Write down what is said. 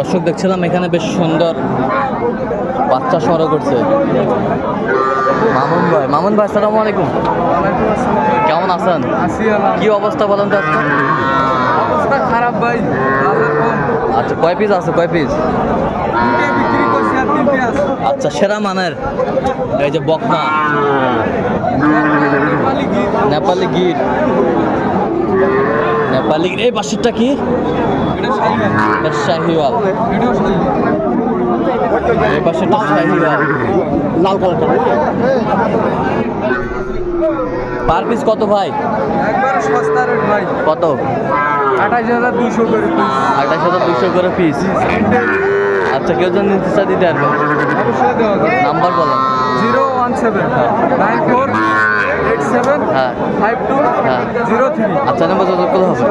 দর্শক দেখছিলাম এখানে বেশ সুন্দর বাচ্চা সংগ্রহ করছে মামুন ভাই আসসালামু আলাইকুম। কেমন আছেন? কি অবস্থা বলেন তো আজকে? অবস্থা খারাপ ভাই, আচ্ছা কয় পিস আছে, কয় পিস? বিক্রি করছি আর 3টে আছে। আচ্ছা সেরা মানের এই যে বকনা নেপালি গির, নেপালি এই বাসুরটা কি? এটা শাহিওয়াল, এটাও এই পাশেরটা শাহিওয়াল লাল কালারটা। পার পিস কত ভাই? একবার সস্তা রেট ভাই, কত? 28,200 করে পিস। 28,200 করে পিস। আচ্ছা কেউ যদি নিতে চায় দিতে পারবে? অবশ্যই দেওয়া যাবে। নাম্বার বলেন। 0179487 হ্যাঁ 5203। আচ্ছা নাম্বার যত হবে।